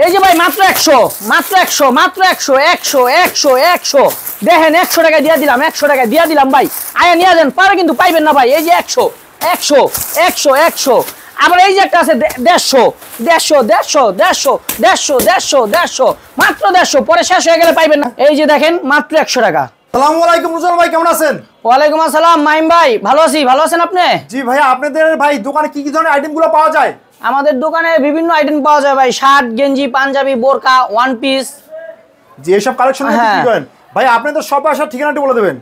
এই যে ভাই মাত্র 100 মাত্র 100 মাত্র 100 100 100 100 দেখেন 100 টাকা দিয়ে দিলাম 100 টাকা দিয়ে দিলাম ভাই আয়া নিয়ে যান পারে কিন্তু পাইবেন না ভাই এই যে 100 100 100 100 আবার এই যে একটা আছে 150 150 150 150 150 150 মাত্র 150 পরে শেষ হয়ে গেলে পাইবেন না এই যে দেখেন মাত্র 100 টাকা। আসসালামু আলাইকুম রুজন ভাই, কেমন আছেন? ওয়ালাইকুম আসসালাম মাইম ভাই, ভালো আছি। ভালো আছেন আপনি? জি ভাইয়া, আপনাদের ভাই দোকানে কি কি ধরনের আইটেমগুলো পাওয়া যায়? আমাদের দোকানে বিভিন্ন আইটেম পাওয়া যায় ভাই, শার্ট গেঞ্জি পাঞ্জাবি বোরকা ওয়ান পিস। জি, এইসব কালেকশন কি করেন ভাই? আপনাদের শপে আসার ঠিকানাটা বলে দেবেন।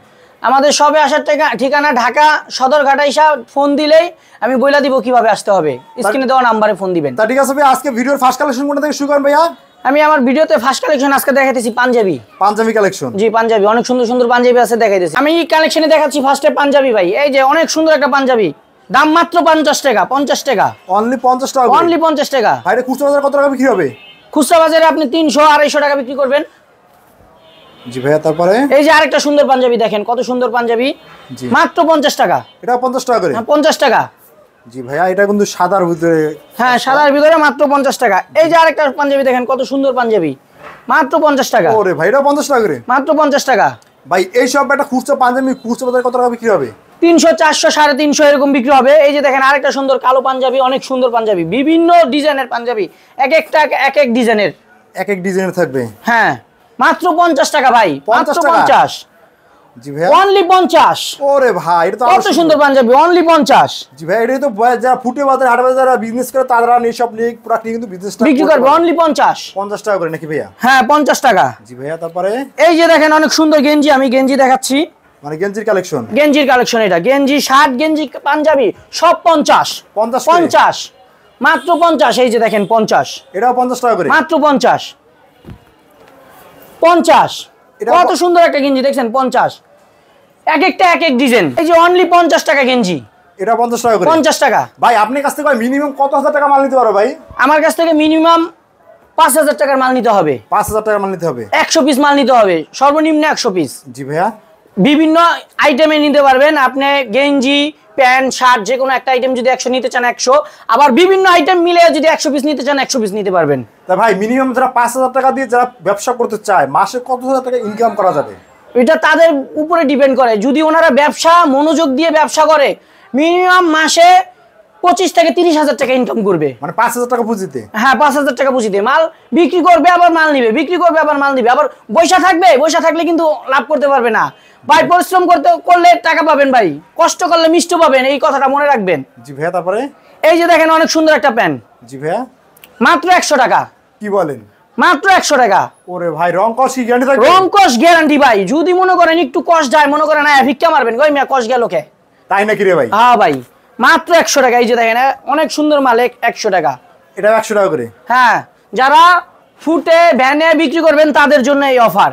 আমাদের শপে আসার ঠিকানা ঢাকা সদরঘাট আইসা ফোন দিলেই আমি বইলা দিব কিভাবে আসতে হবে, স্ক্রিনে দেওয়া নাম্বারে ফোন দিবেন। তা ঠিক আছে ভাই, আজকে ভিডিওর ফার্স্ট কালেকশন কোনটা থেকে শুরু করেন ভাইয়া? আমি আমার ভিডিওতে ফার্স্ট কালেকশন আজকে দেখাইতেছি পাঞ্জাবি। পাঞ্জাবি কালেকশন? জি পাঞ্জাবি, অনেক সুন্দর সুন্দর পাঞ্জাবি আছে দেখাইতেছি। আমি কালেকশনে দেখাচ্ছি ফার্স্টে পাঞ্জাবি ভাই। এই যে অনেক সুন্দর একটা পাঞ্জাবি, দাম মাত্র 50 টাকা। 50 টাকা অনলি 50 টাকা? অনলি 50 টাকা। ভাই এটা খুচরা বাজারে কত টাকা বিক্রি হবে? খুচরা বাজারে আপনি 300 250 টাকা বিক্রি করবেন। জি ভাইয়া, তারপরে এই যে আরেকটা সুন্দর পাঞ্জাবি দেখেন, কত সুন্দর পাঞ্জাবি, মাত্র 50 টাকা। এটা 50 টাকা করে? 50 টাকা। জি ভাইয়া, এটা কিন্তু সাদার ভিতরে। হ্যাঁ সাদার ভিতরে মাত্র 50 টাকা। এই যে আরেকটা পাঞ্জাবি দেখেন, কত সুন্দর পাঞ্জাবি, মাত্র 50 টাকা। ওরে ভাই, এটা 50 টাকা করে? মাত্র 50 টাকা। ভাই এই সব একটা খুচরা পাঞ্জাবি খুচরা বাজারে কত টাকা বিক্রি হবে? 300 400 350 এরকম বিক্রি হবে। এই যে দেখেন আরেকটা সুন্দর কালো পাঞ্জাবি, অনেক সুন্দর পাঞ্জাবি, বিভিন্ন ডিজাইনের পাঞ্জাবি, এক একটা এক এক ডিজাইনের, এক এক ডিজাইনের থাকবে। হ্যাঁ মাত্র 50 টাকা ভাই, মাত্র 50। জি ভাইয়া, অনলি 50। ওরে ভাই, এটা তো কত সুন্দর পাঞ্জাবি, অনলি 50। জি ভাই, এটা তো যারা ফুটে বাজারে হাট বাজারে বিজনেস করে তারা এই সব নিয়ে পুরো কিন্তু বিজনেসটা বিক্রি করবে অনলি 50। 50 টাকা করে নাকি ভাইয়া? হ্যাঁ 50 টাকা। জি ভাইয়া, তারপরে এই যে দেখেন অনেক সুন্দর গেঞ্জি, আমি গেঞ্জি দেখাচ্ছি, মানে গেঞ্জির কালেকশন? গেঞ্জির কালেকশন। এটা গেঞ্জি শার্ট গেঞ্জি পাঞ্জাবি সব 50 50 মাত্র 50। এই যে দেখেন 50, এটাও 50 টাকা করে? মাত্র 50 50। কত সুন্দর একটা গেঞ্জি দেখছেন, 50, এক একটা এক এক ডিজাইন। এই যে অনলি 50 টাকা গেঞ্জি, এটা 50 টাকা করে? 50 টাকা। ভাই আপনার কাছ থেকে মিনিমাম কত হাজার টাকা মাল নিতে পারো ভাই? আমার কাছ থেকে মিনিমাম 5000 টাকার মাল নিতে হবে। 5000 টাকা মাল নিতে হবে? 100 পিস মাল নিতে হবে, সর্বনিম্ন 100 পিস। জি ভাইয়া, বিভিন্ন আইটেমে নিতে পারবেন আপনি, গেঞ্জি প্যান্ট শার্ট যে কোনো একটা আইটেম যদি 100 নিতে চান 100, আবার বিভিন্ন আইটেম মিলে যদি 100 পিস নিতে চান 100 পিস নিতে পারবেন। তা ভাই মিনিমাম যারা 5000 টাকা দিয়ে যারা ব্যবসা করতে চায় মাসে কত হাজার টাকা ইনকাম করা যাবে? এটা তাদের উপরে ডিপেন্ড করে। যদি ওনারা ব্যবসা মনোযোগ দিয়ে ব্যবসা করে মিনিমাম মাসে 25 থেকে 30 হাজার টাকা ইনকাম করবে। মানে 5000 টাকা পুঁজিতে? হ্যাঁ 5000 টাকা পুঁজিতে মাল বিক্রি করবে, আবার মাল নিবে, বিক্রি করবে আবার মাল নিবে, আবার বৈশা থাকবে, বৈশা থাকলে কিন্তু লাভ করতে পারবে না ভাই। পরিশ্রম করলে টাকা পাবেন ভাই, কষ্ট করলে মিষ্ট পাবেন, এই কথাটা মনে রাখবেন। জি ভাইয়া, তারপরে এই যে দেখেন অনেক সুন্দর একটা প্যান্ট। জি ভাইয়া, মাত্র 100 টাকা। কি বলেন? মাত্র 100 টাকা। ওরে ভাই, রং কস কি গ্যারান্টি থাকবে? রং কস গ্যারান্টি ভাই। যদি মনে করেন একটু কস যায়, মনে করেন ভিক্ষা মারবেন, কই মিয়া কস গেল কে? তাই নাকি রে ভাই? হ্যাঁ ভাই, মাত্র 100 টাকা। এই যে দেখেন অনেক সুন্দর মাল, 100 টাকা। এটা 100 টাকা করে? হ্যাঁ, যারা ফুটে ভ্যানে বিক্রি করবেন তাদের জন্য এই অফার,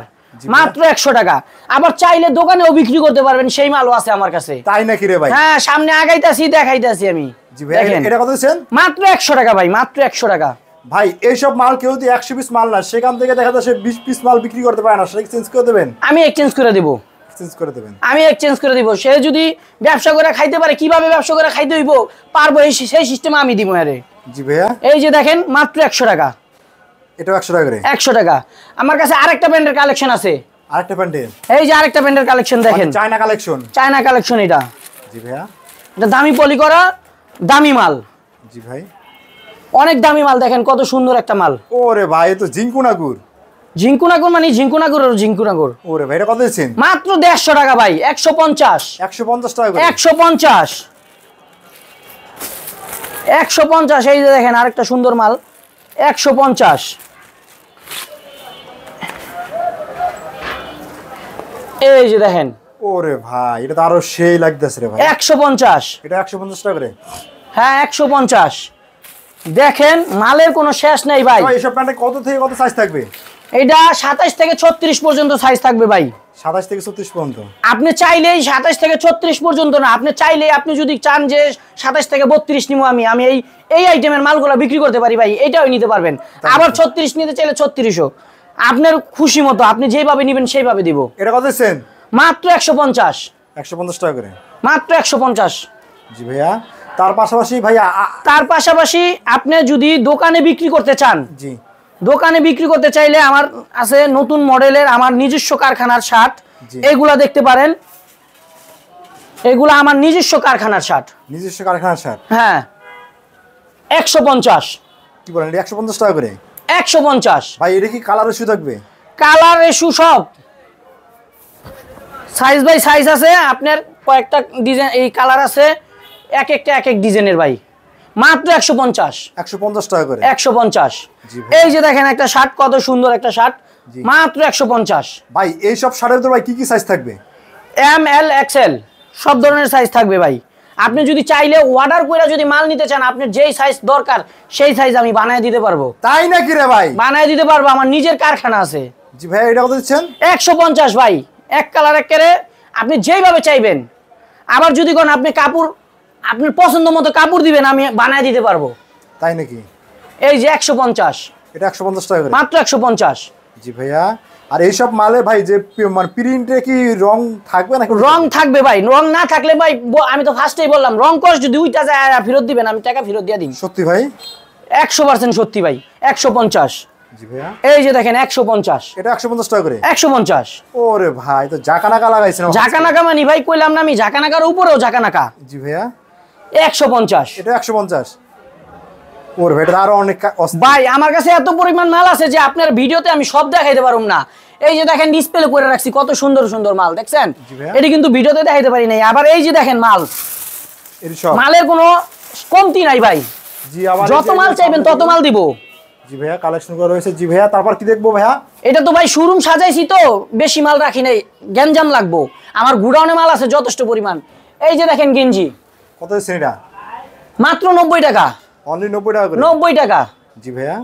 মাত্র 100 টাকা। আবার চাইলে দোকানেও বিক্রি করতে পারবেন, সেই মালও আছে আমার কাছে। তাই নাকি রে ভাই? হ্যাঁ, সামনে আগাইতাছি, দেখাইতাছি আমি। জি ভাই, এটা কত দিচ্ছেন? মাত্র 100 টাকা ভাই, মাত্র 100 টাকা। ভাই এইসব মাল কেউ যদি 100 পিস মাল না, সেখান থেকে দেখা যাচ্ছে 20 পিস মাল বিক্রি করতে পারে না, সেটা চেঞ্জ করে দেবেন? আমি এক্সচেঞ্জ করে দেব। চেঞ্জ করে দেবেন? আমি এক্সচেঞ্জ করে দিব। সে যদি ব্যবসা করে খাইতে পারে, কিভাবে ব্যবসা করে খাইতে হইব পারবো, সেই সিস্টেম আমি দিব। আরে জি ভাইয়া, এই যে দেখেন মাত্র 100 টাকা। এটা 100 টাকা করে? 100 টাকা। আমার কাছে আরেকটা প্যান্টের কালেকশন আছে। আরেকটা প্যান্টের? এই যে আরেকটা প্যান্টের কালেকশন দেখেন, চায়না কালেকশন? চায়না কালেকশন এটা। জি ভাইয়া, এটা দামি পলি করা, দামি মাল। জি ভাই, অনেক দামি মাল, দেখেন কত সুন্দর একটা মাল। ওরে ভাই, এ তো জিঙ্কুনাগুর। জিঙ্কুনাগুর মানে জিঙ্কুনাগুর, জিঙ্কুনাগুর। ওরে ভাই, এটা কত দিচ্ছেন? মাত্র 150 টাকা ভাই। 150 150 টাকা করে? 150 150। এই যে দেখেন আরেকটা সুন্দর মাল, 150। এই যে দেখেন, ওরে ভাই, এটা তো আরো সেই লাগতেছে রে ভাই। 150। এটা 150 টাকা করে? হ্যাঁ 150। দেখেন মালের কোনো শেষ নেই ভাই। এইসব প্যান্টে কত থেকে কত সাইজ থাকবে? এটা 27 থেকে 36 পর্যন্ত সাইজ থাকবে ভাই। 27 থেকে 36 পর্যন্ত? আপনি চাইলেই 27 থেকে 36 পর্যন্ত না, আপনি চাইলেই, আপনি যদি চান যে 27 থেকে 32 নিবো আমি এই আইটেমের মালগুলো বিক্রি করতে পারি ভাই, এটাও নিতে পারবেন। আবার 36 নিতে চাইলে 36ও, আপনার খুশি মতো আপনি যেভাবে নেবেন সেইভাবে দিব। এটা কত দিচ্ছেন? মাত্র 150। 150 টাকা করে? মাত্র 150। জি ভাইয়া, তার পাশাপাশি ভাইয়া তার পাশাপাশি আপনি যদি দোকানে বিক্রি করতে চান, জি, দোকানে বিক্রি করতে চাইলে আমার আছে নতুন মডেলের আমার নিজস্ব কারখানার শার্ট, এইগুলা দেখতে পারেন। এগুলা আমার নিজস্ব কারখানার শার্ট। নিজস্ব কারখানার শার্ট? হ্যাঁ 150। কি বলেন, 150 টাকা করে? 150 ভাই। এটা কি কালার ইস্যু থাকবে? কালার ইস্যু সব, সাইজ বাই সাইজ আছে। আপনার কয়েকটা ডিজাইন এই কালার আছে, এক একটা এক এক ডিজাইনের ভাই। মাত্র 150। 150 টাকা করে? 150। এই যে দেখেন একটা শার্ট, কত সুন্দর একটা শার্ট, মাত্র 150। ভাই এই সব শার্টের তো ভাই কি কি সাইজ থাকবে? এম এল এক্সএল সব ধরনের সাইজ থাকবে ভাই। আপনি যদি চাইলে অর্ডার করে যদি মাল নিতে চান, আপনার যেই সাইজ দরকার সেই সাইজ আমি বানায় দিতে পারবো। তাই নাকি রে ভাই? বানায় দিতে পারবো, আমার নিজের কারখানা আছে। জি ভাই। এটা কত দিচ্ছেন? 150 ভাই। এক কালার এক কালারে আপনি যেইভাবে চাইবেন। আবার যদি কোন আপনি কাপড় আপনার পছন্দ মতো কাপড় দিবেন, আমি বানায় দিতে পারবো। তাই নাকি? এই যে 150। এটা 150 টাকা করে? মাত্র 150। জি ভাইয়া। আর এইসব মালে ভাই যে মানে প্রিন্টে কি রং থাকবে নাকি? রং থাকবে ভাই, রং না থাকলে ভাই আমি তো ফার্স্টেই বললাম, রং কস যদি উইটা যায় ফেরত দিবেন, আমি টাকা ফেরত দিয়ে দিই। সত্যি ভাই? 100% সত্যি ভাই। 150। জি ভাইয়া। এই যে দেখেন 150। এটা 150 টাকা করে? 150। ওরে ভাই, তো জাকানাকা লাগাইছেন। জাকানাকা মানে ভাই কইলাম না আমি, জাকানাকার উপরেও জাকানাকা। জি ভাইয়া। 150। এটা 150। ওরে ভাই, এটা আরো অনেক ভাই আমার কাছে এত পরিমাণ মাল আছে যে আপনার ভিডিওতে আমি সব দেখাইতে পারুম না। এই যে দেখেন ডিসপ্লে করে রাখছি, কত সুন্দর সুন্দর মাল দেখছেন। এটি কিন্তু ভিডিওতে দেখাইতে পারি নাই। আবার এই যে দেখেন মাল, মালের কোনো কমতি নাই ভাই। জি, আবার যত মাল চাইবেন তত মাল দিব। জি ভাইয়া, কালেকশন করা রয়েছে। জি ভাইয়া, তারপর কি দেখবো ভাইয়া? এটা তো ভাই শোরুম সাজাইছি তো বেশি মাল রাখি নাই, গ্যাঞ্জাম লাগবো। আমার গুডাউনে মাল আছে যথেষ্ট পরিমাণ। এই যে দেখেন গেঞ্জি, কত দিচ্ছেন এটা? মাত্র 90 টাকা। অনলি 90 টাকা করে? 90 টাকা। জি ভাইয়া।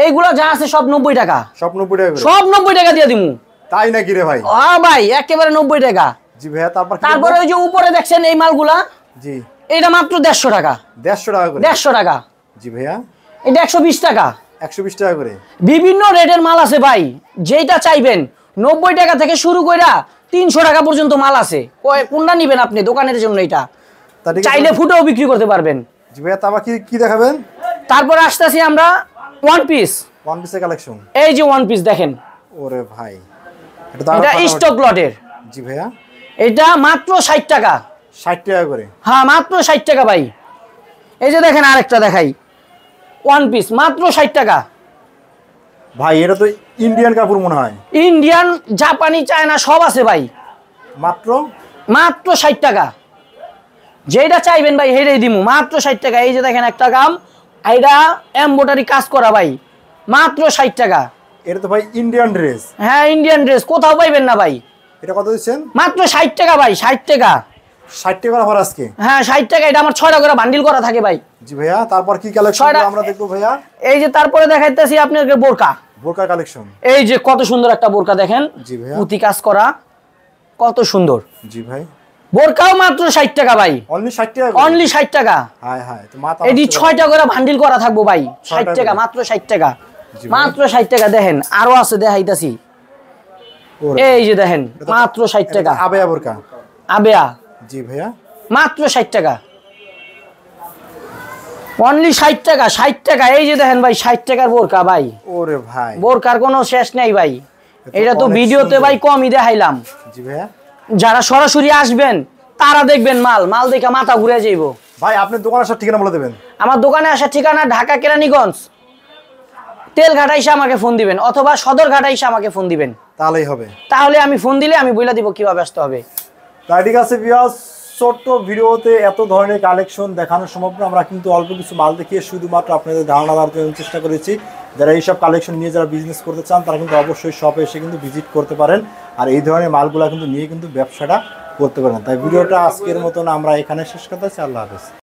এইগুলা যা আছে সব 90 টাকা। সব 90 টাকা করে? সব 90 টাকা দিয়ে দিমু। তাই নাকি রে ভাই? হ্যাঁ ভাই, একেবারে 90 টাকা। জি ভাইয়া। তারপরে ওই যে উপরে দেখছেন এই মালগুলা, জি, এটা মাত্র 150 টাকা। 150 টাকা করে? 150 টাকা। জি ভাইয়া। এটা 120 টাকা। 120 টাকা করে? বিভিন্ন রেটের মাল আছে ভাই, যেটা চাইবেন। 90 টাকা থেকে শুরু কইরা 300 টাকা পর্যন্ত মাল আছে। কোনটা নিবেন আপনি দোকানের জন্য? এটা চাইলে ফুটেও বিক্রি করতে পারবেন। জি ভাইয়া, তারপর কি দেখাবেন? তারপরে আসতেছি আমরা ওয়ান পিস। ওয়ান পিসের কালেকশন? এই যে ওয়ান পিস দেখেন। ওরে ভাই, এটা স্টক লটের। জি ভাইয়া। এটা মাত্র 60 টাকা। 60 টাকা করে? হ্যাঁ মাত্র 60 টাকা ভাই। এই যে দেখেন আরেকটা দেখাই, ওয়ান পিস মাত্র 60 টাকা। ভাই এটা তো ইন্ডিয়ান কাপড় মনে হয়। ইন্ডিয়ান, জাপানি, চায়না সব আছে ভাই। মাত্র 60 টাকা। যেটা চাইবেন ভাই হেরেই দিমু, মাত্র 60 টাকা। এই যে দেখেন একটা গাম, এটা এমব্রয়ডারি কাজ করা ভাই, মাত্র 60 টাকা। এটা তো ভাই ইন্ডিয়ান ড্রেস। হ্যাঁ ইন্ডিয়ান ড্রেস, কোথাও পাইবেন না ভাই। এটা কত দিচ্ছেন? মাত্র 60 টাকা ভাই। 60 টাকা। 60 টাকা করে আজকে? হ্যাঁ 60 টাকা। এটা আমার 6টা করে বান্ডিল করা থাকে ভাই। জি ভাইয়া। তারপর কি কালেকশন আমরা দেখবো ভাইয়া? এই যে তারপরে দেখাইতেছি আপনাদের বোরকা। বোরকা কালেকশন? এই যে কত সুন্দর একটা বোরকা দেখেন। জি ভাইয়া। পুঁতি কাজ করা, কত সুন্দর। জি ভাই। বোরকাও মাত্র 60 টাকা ভাই। অনলি 60 টাকা? অনলি 60 টাকা। হায় হায়, তো মাথা। এডি 6টা করে বান্ডিল করা থাকবো ভাই। 60 টাকা, মাত্র 60 টাকা। মাত্র 60 টাকা। দেখেন আরো আছে, দেখাইতাছি। এই যে দেখেন মাত্র 60 টাকা। আবেয়া বোরকা? আবেয়া। জি ভাইয়া। মাত্র 60 টাকা। অনলি 60 টাকা। 60 টাকা। এই যে দেখেন ভাই 60 টাকার বোরকা ভাই। ওরে ভাই, বোরকার কোনো শেষ নেই ভাই। এটা তো ভিডিওতে ভাই কমই দেখাইলাম। জি ভাইয়া। যারা সরাসরি আসবেন তারা দেখবেন মাল দেখে মাথা ঘুরে যাইবো। ভাই আপনার দোকানে আসার ঠিকানা বলে দেবেন। আমার দোকানে আসার ঠিকানা ঢাকা কেরানীগঞ্জ, তেলঘাটা এসে আমাকে ফোন দিবেন, অথবা সদরঘাটা এসে আমাকে ফোন দিবেন, তাহলেই হবে। তাহলে আমি ফোন দিলে আমি বলে দিব কিভাবে আসতে হবে। তাই ঠিক আছে ভিউয়ার্স, ছোট্ট ভিডিওতে এত ধরনের কালেকশন দেখানো সম্ভব না। আমরা কিন্তু অল্প কিছু মাল দেখিয়ে শুধুমাত্র আপনাদের ধারণা দেওয়ার জন্য চেষ্টা করেছি। যারা এইসব কালেকশন নিয়ে যারা বিজনেস করতে চান তারা কিন্তু অবশ্যই শপে এসে কিন্তু ভিজিট করতে পারেন, আর এই ধরনের মালগুলো কিন্তু নিয়ে কিন্তু ব্যবসাটা করতে পারেন। তাই ভিডিওটা আজকের মতন আমরা এখানে শেষ করতে চাই। আল্লাহ হাফেজ।